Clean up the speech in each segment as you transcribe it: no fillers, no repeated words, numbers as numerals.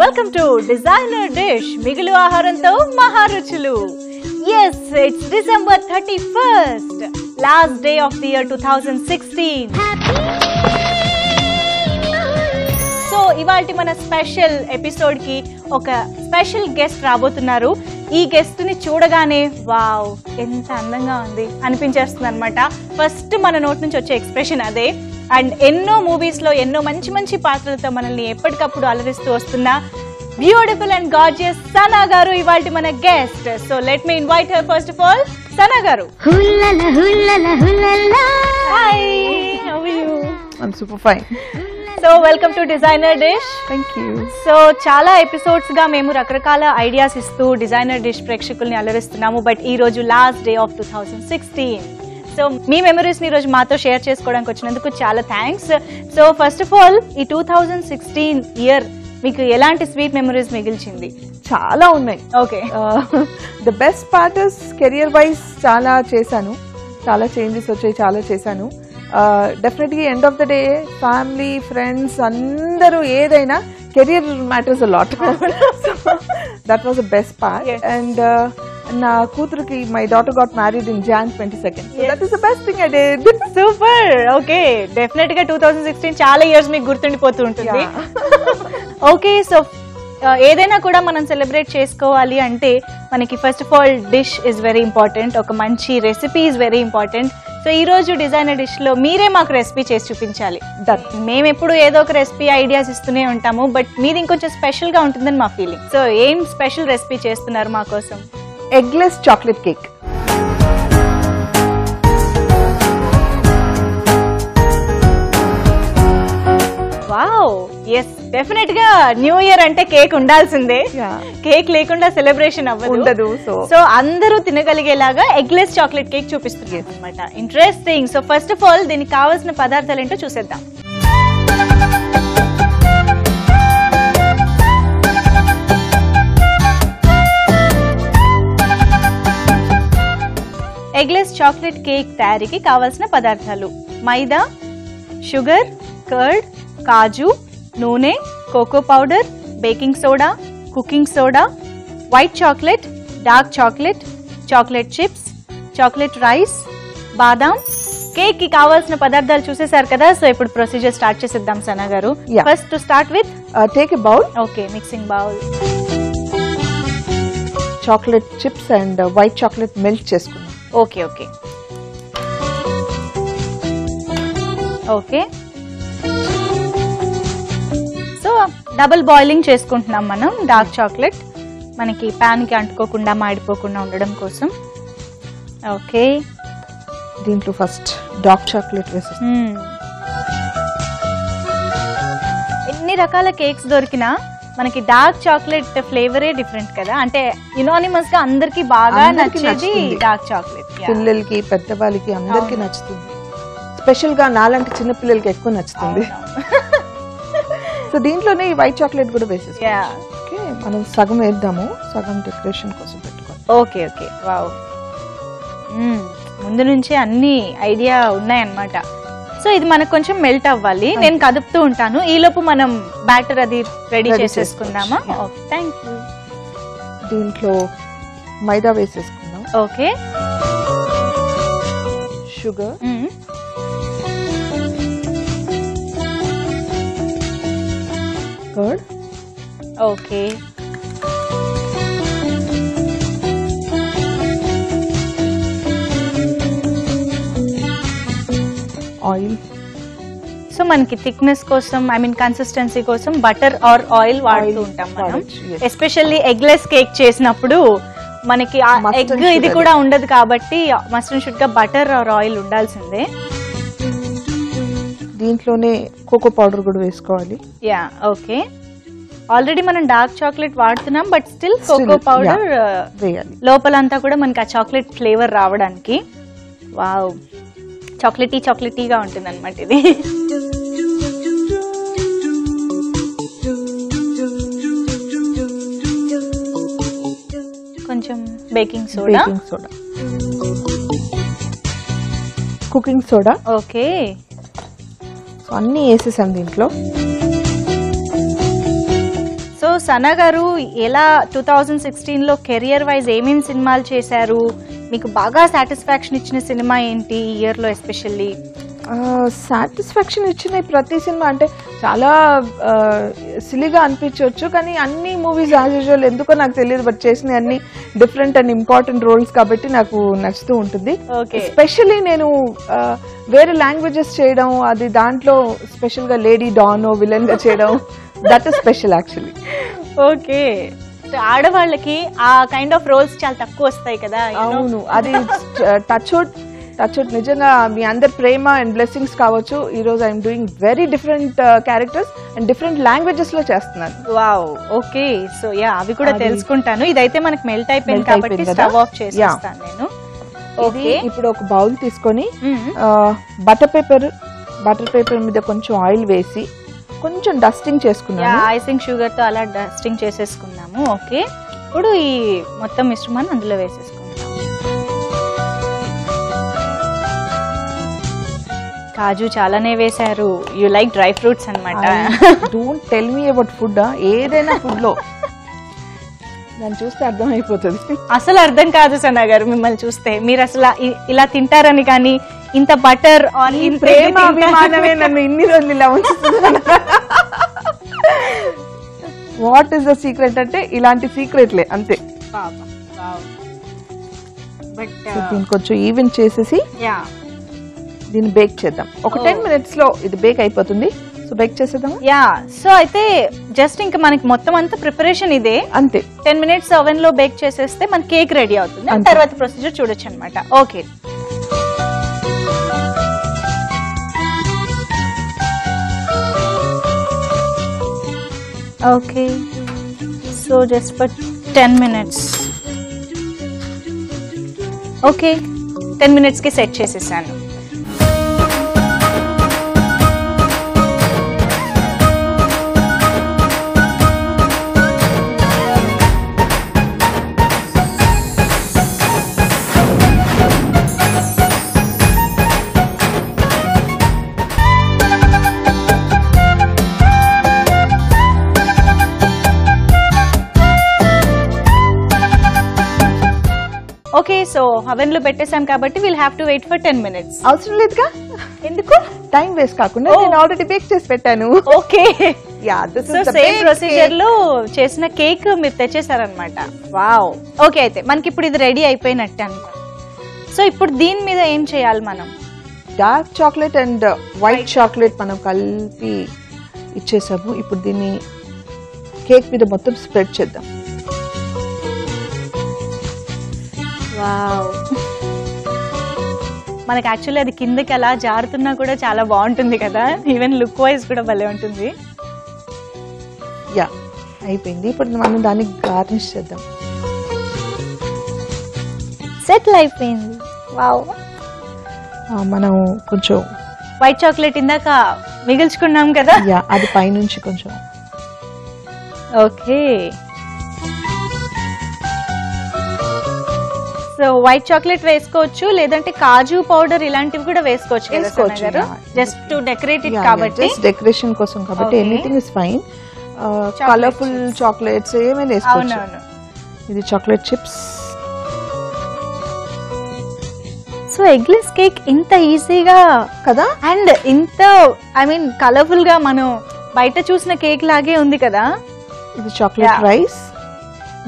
welcome to Designer Dish. Migilu Aharanto Maharuchulu. Yes, it's December 31st, last day of the year 2016. So, ivalti mana special episode ki oka special guest rabotunnaru. ఈ guest ని చూడగానే wow ఎంత అందంగా ఉంది అనిపించేస్తుంది అనమాట. First మన note నుంచి వచ్చే ఎక్స్ప్రెషన్ అదే. అండ్ ఎన్నో మూవీస్ లో ఎన్నో మంచి మంచి పాత్రలతో మనల్ని ఎప్పటికప్పుడు అలరిస్తూ వస్తున్న బ్యూటిఫుల్ అండ్ గార్జియస్ సనా గారు ఇవాల్టి మన guest. So let me invite her first of all. Sana గారు, hi, how are you? I'm super fine. So welcome to designer dish. Thank you. So చాలా ఎపిసోడ్స్ గా మేము రకరకాల ఐడియాస్ ఇస్తూ డిజైనర్ డిష్ ప్రేక్షకుల్ని అలరిస్తున్నాము. బట్ ఈ రోజు last day of 2016. So me memories ని ఈరోజు మాతో షేర్ చేసుకోవడానికి వచ్చినందుకు చాలా thanks. So first of all ఈ 2016 ఇయర్ మీకు ఎలాంటి స్వీట్ మెమరీస్ మిగిల్చింది? చాలా ఉన్నాయి. Okay, the best part is career wise చాలా చేశాను, చాలా చేంజెస్ వచ్చాయి, చాలా చేశాను. Definitely end of the day family friends అందరూ ఏదైనా career matters a lot. That was the best part. And నా కూతురుకి my daughter got married in Jan 22nd. So that is the best thing I did. Super. Okay, definite గా 2016 చాలా years మీకు గుర్తుండిపోతూ ఉంటుంది. Okay, so ఏదైనా కూడా మనం celebrate చేసుకోవాలి అంటే మనకి first of all dish is very important. ఒక మంచి recipe is very important. So ఈ రోజు డిజైనర్ డిష్ లో మీరే మాకు రెసిపీ చేసి చూపించాలి. మేము ఎప్పుడు ఏదో ఒక రెసిపీ ఐడియాస్ ఇస్తూనే ఉంటాము, బట్ మీది ఇంకొంచెం స్పెషల్ గా ఉంటుందని మా ఫీలింగ్. సో ఏం స్పెషల్ రెసిపీ చేస్తున్నారు మా కోసం? Eggless chocolate cake. Wow, yes, definite గా న్యూ ఇయర్ అంటే కేక్ ఉండాల్సిందే. కేక్ లేకుండా సెలబ్రేషన్ అవ్వదు. సో అందరూ తినగలిగేలాగా ఎగ్లెస్ చాక్లెట్ కేక్ చూపిస్తుంది అనమాట. Interesting. So first of all దీనికి కావాల్సిన పదార్థాలు ఏంటో చూసేద్దాం. ఎగ్లెస్ చాక్లెట్ కేక్ తయారీకి కావాల్సిన పదార్థాలు: మైదా, షుగర్, కర్డ్, కాజు, నూనె, cocoa powder, baking soda, cooking soda, white chocolate, dark chocolate, chocolate chips, chocolate rice, బాదాం. కేక్ కి కావాల్సిన పదార్థాలు చూసేశారు కదా. సో ఇప్పుడు ప్రొసీజర్ స్టార్ట్ చేసేద్దాం Sana garu. First to start with take a bowl. Okay, mixing bowl. Chocolate chips and white chocolate melt చేసుకున్నాం. Okay okay okay. So double boiling చేసుకుంటున్నాం మనం డార్క్ చాక్లెట్, మనకి ప్యాన్ కి అంటుకోకుండా మాడిపోకుండా ఉండడం కోసం. ఓకే, దీంట్లో ఫస్ట్ డార్క్ చాక్లెట్ వేసేస్తాం. ఎన్ని రకాల కేక్స్ దొరికినా మనకి డార్క్ చాక్లెట్ ఫ్లేవరే డిఫరెంట్ కదా. అంటే యునానిమస్ గా అందరికి బాగా నచ్చేది డార్క్ చాక్లెట్. పిల్లలకి పెద్దవాళ్ళకి అందరికి నచ్చుతుంది. స్పెషల్ గా నాలాంటి చిన్న పిల్లలకి ఎక్కువ నచ్చుతుంది. సో దీంట్లోనే ఈ వైట్ చాక్లెట్ కూడా వేసేస్తాం. ఓకే, మనం సగం వేద్దాము, సగం డెకరేషన్ కోసం పెట్టుకోవాలి. ఓకే ఓకే, వావ్, ముందు నుంచే అన్ని ఐడియా ఉన్నాయన్నమాట. సో ఇది మనకు కొంచెం మెల్ట్ అవ్వాలి, నేను కదుపుతూ ఉంటాను. ఈలోపు మనం బ్యాటర్ అది రెడీ చేసేసుకుందామా? Okay, thank you. దీంట్లో మైదా వేసేసుకుందాం. Okay, sugar, curd, okay, oil. So మనకి థిక్నెస్ కోసం, ఐ మీన్ కన్సిస్టెన్సీ కోసం బటర్ ఆర్ ఆయిల్ వాడుతూ ఉంటాం మనం. ఎస్పెషల్లీ ఎగ్లెస్ కేక్ చేసినప్పుడు మనకి ఎగ్ ఇది కూడా ఉండదు కాబట్టి మస్ట్ అండ్ షుడ్ గా బటర్ ఆర్ ఆయిల్ ఉండాల్సిందే. దీంట్లోనే కోకో పౌడర్ కూడా వేసుకోవాలి. Yeah, okay. ఆల్రెడీ మనం డార్క్ చాక్లెట్ వాడుతున్నాం, బట్ స్టిల్ కోకో పౌడర్ వేయాలి లోపలంతా కూడా మనకి ఆ చాక్లెట్ ఫ్లేవర్ రావడానికి. వావ్, చాక్లెటీగా ఉంటుంది అనమాట ఇది. కొంచెం baking soda, cooking soda. Okay, so అన్ని వేసేసాం దీంట్లో. సో సనా గారు ఎలా 2016లో కెరియర్ వైజ్ ఏమేమి సినిమాలు చేశారు, మీకు బాగా సాటిస్ఫాక్షన్ ఇచ్చిన సినిమా ఏంటి ఈ ఇయర్లో ఎస్పెషల్లీ? సాటిస్ఫాక్షన్ ఇచ్చిన ప్రతి సినిమా అంటే చాలా సిలిగా అనిపించవచ్చు, కానీ అన్ని మూవీస్ యాజ్ యూజువల్ ఎందుకో నాకు తెలియదు, బట్ చేసిన అన్ని డిఫరెంట్ అండ్ ఇంపార్టెంట్ రోల్స్ కాబట్టి నాకు నచ్చుతూ ఉంటుంది. ఎస్పెషల్లీ నేను వేరే లాంగ్వేజెస్ చేయడం, అది దాంట్లో స్పెషల్గా లేడీ డాన్ విలన్ గా చేయడం, that is special actually. Okay, ఆడవాళ్ళకి ఆ కైండ్ ఆఫ్ రోల్స్ చాలా తక్కువ వస్తాయి కదా. అవును, అది టచ్ నిజంగా మీ అందరి ప్రేమ అండ్ బ్లెస్సింగ్స్ కావచ్చు. ఈ రోజు I'm doing very different characters and different languages లో చేస్తున్నాను. Wow, okay. సో యా, అవి కూడా తెలుసుకుంటాను. ఇదైతే మనకి మెల్ట్ అయిపోయింది కాబట్టి స్టవ్ ఆఫ్ చేస్తాను నేను. ఇది ఇప్పుడు ఒక బౌల్ తీసుకొని బటర్ పేపర్ మీద కొంచెం ఆయిల్ వేసి కొంచెం డస్టింగ్ చేసుకున్నాను. ఐసింగ్ షుగర్ తో అలా డస్టింగ్ చేసేసుకున్నాము. ఓకే, ఇప్పుడు ఈ మొత్తం మిశ్రమాన్ని అందులో వేసేసుకున్నాము. కాజు చాలానే వేశారు. యు లైక్ డ్రై ఫ్రూట్స్ అన్నమాట. Don't tell me about food. ఏదైనా ఫుడ్ లో దాన్ని చూస్తే అర్థం అయిపోతుంది. అసలు అర్థం కాదు సనా గారు మిమ్మల్ని చూస్తే. మీరు అసలు ఇలా తింటారని కానీ, ఇంత బటర్ ఆనియన్ ప్రేమ అభిమానమే నన్ను ఇన్ని రోజులు ఇలా ఉంచుతుంది. వాట్ ఈస్ ద సీక్రెట్ అంటే ఇలాంటి సీక్రెట్లే అంతే. బట్ దీన్ని కొంచెం ఈవెన్ చేసేసి దీన్ని బేక్ చేద్దాం. ఒక 10 minutes లో ఇది బేక్ అయిపోతుంది. సో బేక్ చేసేద్దాం. యా, సో అయితే జస్ట్ ఇంకా మనకి మొత్తం అంతా ప్రిపరేషన్ ఇదే. అంతే, 10 minutes ఓవెన్ లో బేక్ చేసేస్తే మన కేక్ రెడీ అవుతుంది. తర్వాత ప్రొసీజర్ చూడొచ్చు అనమాట. Okay, okay. So just for 10 minutes. Okay, 10 minutes కి సెట్ చేసేసాను. ఓకే, సో అవెన్ లో పెట్టేసాం కాబట్టి will have to wait for 10 minutes. అవసరం లేదుగా, ఎందుకు టైం వేస్ట్ కాకుండా నేను ఆల్రెడీ బేక్ చేసి పెట్టాను. Okay, yeah, this is the same procedure లో చేసిన కేక్ మీరు తెచ్చేసారనమాట. Wow, okay. అయితే మనకి ఇప్పుడు ఇది రెడీ అయిపోయినట్టే అనుకో. సో ఇప్పుడు దీని మీద ఏం చేయాలి మనం? Dark chocolate and white chocolate మనం కలిపి ఇచ్చేసాము. ఇప్పుడు దీన్ని కేక్ మీద మొత్తం స్ప్రెడ్ చేద్దాం. వావ్, మనకి యాక్చువల్లీ అది కిందకి అలా జారుతున్నా కూడా చాలా బాగుంటుంది కదా. ఈవెన్ లుక్ వైజ్ కూడా భలే ఉంటుంది. యా, అయిపోయింది. ఇప్పుడు మనం దాన్ని గార్నిష్ చేద్దాం. సెటిల్ అయిపోయింది. వావ్, మనం కొంచెం వైట్ చాక్లెట్ ఇందాక మిగిల్చుకున్నాం కదా. యా, అది పైనుంచి కొంచెం. ఓకే, సో వైట్ చాక్లెట్ వేసుకోవచ్చు, లేదంటే కాజు పౌడర్ ఇలాంటివి కూడా వేసుకోవచ్చు. జస్ట్ టు డెకరేట్ ఇట్ కాబట్టి, డెకరేషన్ కోసం కాబట్టి anything is fine. Colourful chocolates ఏమైనా వేసుకోవచ్చు. ఇది chocolate chips. So eggless cake ఇంత ఈజీగా కదా, అండ్ ఇంత ఐ మీన్ కలర్ఫుల్ గా మనం బయట చూసిన కేక్ లాగే ఉంది కదా. ఇది చాక్లెట్ రైస్.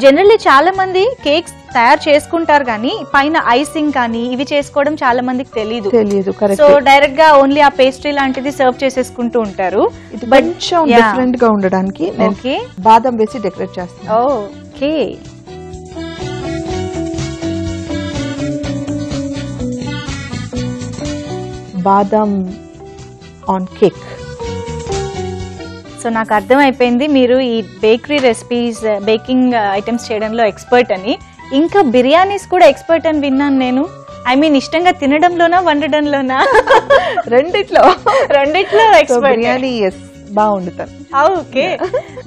జనరల్లీ చాలా మంది కేక్స్ తయారు చేసుకుంటారు కానీ పైన ఐసింగ్ కానీ ఇవి చేసుకోవడం చాలా మందికి తెలియదు. సో డైరెక్ట్ గా ఓన్లీ ఆ పేస్ట్రీ లాంటిది సర్వ్ చేసేసుకుంటూ ఉంటారు. కొంచెం డిఫరెంట్ గా ఉండడానికి బాదం వేసి డెకరేట్ చేస్తాను. ఓకే, బాదం ఆన్ కేక్. సో నాకు అర్థమైపోయింది మీరు ఈ బేకరీ రెసిపీస్, బేకింగ్ ఐటమ్స్ చేయడంలో ఎక్స్పర్ట్ అని. ఇంకా బిర్యానీస్ కూడా ఎక్స్పర్ట్ అని విన్నాను నేను. ఐ మీన్ ఇష్టంగా తినడంలోనా వండడంలోనా? రెండిట్లో ఎక్స్పర్ట్. బిర్యానీ బాగుండుతాను. Okay,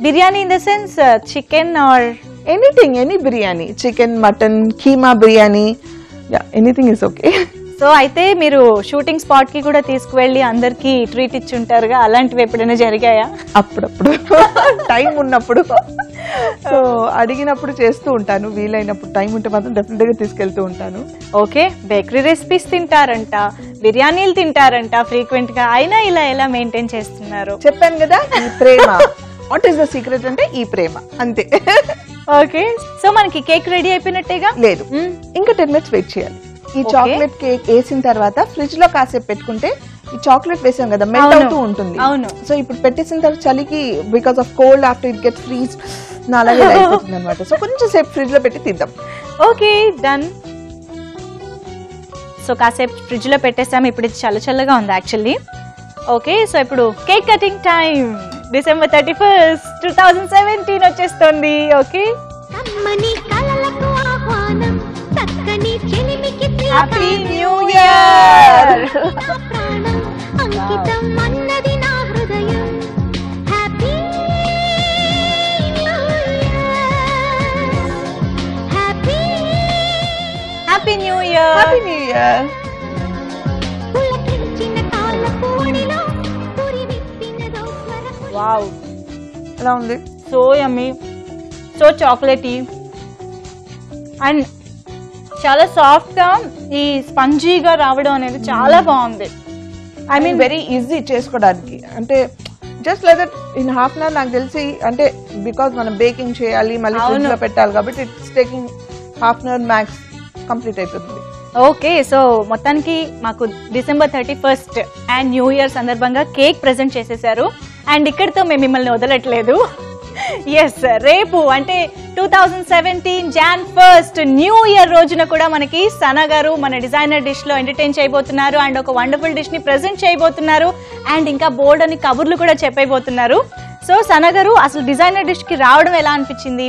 biryani in the sense chicken or anything, any biryani, chicken, mutton, keema biryani, anything is okay. So అయితే మీరు షూటింగ్ స్పాట్ కి కూడా తీసుకువెళ్ళి అందరికి ట్రీట్ ఇచ్చి ఉంటారుగా, అలాంటివి ఎప్పుడైనా జరిగాయా? అప్పుడప్పుడు టైం ఉన్నప్పుడు. సో అడిగినప్పుడు చేస్తూ ఉంటాను, వీలైనప్పుడు టైం ఉంటే మాత్రం డెఫినెట్ గా తీసుకెళ్తూ ఉంటాను. ఓకే, బేకరీ రెసిపీస్ తింటారంట, బిర్యానీలు తింటారంట ఫ్రీక్వెంట్ గా, అయినా ఇలా ఎలా మెయింటైన్ చేస్తున్నారు? చెప్పాను కదా, ఈ ప్రేమ. వాట్ ఈస్ ద సీక్రెట్ అంటే ఈ ప్రేమ, అంతే. ఓకే, సో మనకి కేక్ రెడీ అయిపోయినట్టేగా? లేదు, ఇంకా 10 minutes వెయిట్ చేయాలి. ఈ చాక్లెట్ కేక్ వేసిన తర్వాత ఫ్రిడ్జ్ లో కాసేపు పెట్టుకుంటే, ఈ చాక్లెట్ వేసాం కదా మెల్ట్ అవుతూ ఉంటుంది. అవును. సో ఇప్పుడు పెట్టేసిన తర్వాత చలికి because of cold after it get freeze అలాగే అయిపోతుంది అనమాట. సో కొంచెం సేపు ఫ్రిడ్జ్ లో పెట్టి తీద్దాం. Okay, done. సో కాసేపు ఫ్రిడ్జ్ లో పెట్టేసాము, ఇప్పుడు ఇది చల్లగా ఉంది యాక్చువల్లీ. ఓకే, సో ఇప్పుడు cake cutting time. December 31st, 2017 వచ్చేస్తుంది. Okay, happy new year. Happy new year. Happy new year. Wow, ఎలా ఉంది? So yummy, so chocolatey and చాలా సాఫ్ట్ గా ఈ స్పంజీగా రావడం అనేది చాలా బాగుంది. ఐ మీన్ వెరీ ఈజీ చేసుకోవడానికి. అంటే just like that in half an hour నాకు తెలిసి, అంటే బికాస్ మనం బేకింగ్ చేయాలి మళ్ళీ ఫ్రిడ్జ్ లో పెట్టాలి కాబట్టి it's taking half an hour max complete అయిపోతుంది. ఓకే, సో మొత్తానికి మాకు December 31st and new year సందర్భంగా కేక్ ప్రెజెంట్ చేసేసారు. అండ్ ఇక్కడితో మేము మిమ్మల్ని వదలట్లేదు. ఎస్, రేపు అంటే 2017 Jan 1st న్యూ ఇయర్ రోజున కూడా మనకి సనా గారు మన డిజైనర్ డిష్ లో ఎంటర్టైన్ చేయబోతున్నారు అండ్ ఒక వండర్ఫుల్ డిష్ ని ప్రెజెంట్ చేయబోతున్నారు అండ్ ఇంకా బోర్డ్ అని కబుర్లు కూడా చెప్పైపోతున్నారు. సో సనా గారు, అసలు డిజైనర్ డిష్ కి రావడం ఎలా అనిపించింది?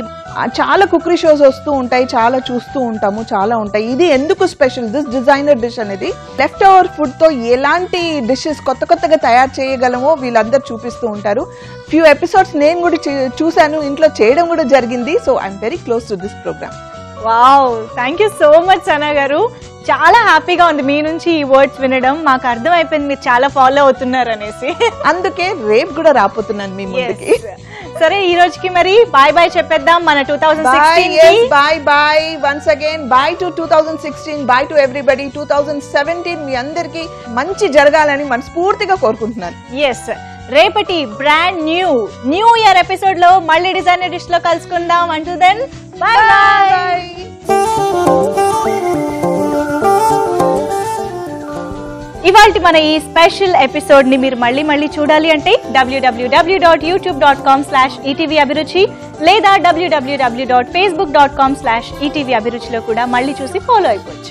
చాలా కుకరీ షోస్ వస్తూ ఉంటాయి, చాలా చూస్తూ ఉంటాము, చాలా ఉంటాయి. ఇది ఎందుకు స్పెషల్, దిస్ డిజైనర్ డిష్ అనేది లెఫ్ట్ ఓవర్ ఫుడ్ తో ఎలాంటి డిషెస్ కొత్తగా తయారు చేయగలమో వీళ్ళందరూ చూపిస్తూ ఉంటారు. ఫ్యూ ఎపిసోడ్స్ నేను కూడా చూశాను, ఇంట్లో చేయడం కూడా జరిగింది. So I'm very close to this programme. Wow, thank you so much Sana గారు. చాలా హ్యాపీగా ఉంది మీ నుంచి ఈ వర్డ్స్ వినడం. మాకు అర్థమైపోయింది మీరు చాలా ఫాలో అవుతున్నారు అనేసి. అందుకే రేపు కూడా రాపోతున్నాను మీ ముందుకి. సరే, ఈ రోజుకి మరి బాయ్ బాయ్ చెప్పేద్దాం మన 2016. Bye bye once again. Bye to 2016, bye to everybody. 2017 మీ అందరికి మంచి జరగాలని మనస్ఫూర్తిగా కోరుకుంటున్నాను. ఎస్, రేపటి బ్రాండ్ న్యూ ఇయర్ ఎపిసోడ్ లో మళ్ళీ డిజైనర్ డిష్ లో కలుసుకుందాం. అంటూ దెన్ బాయ్ బాయ్. ఇవాల్టి మన ఈ స్పెషల్ ఎపిసోడ్ ని మీరు మళ్ళీ చూడాలి అంటే www.youtube.com/ETV అభిరుచి లేదా www.facebook.com/ETV అభిరుచిలో కూడా మళ్ళీ చూసి ఫాలో అయిపోవచ్చు.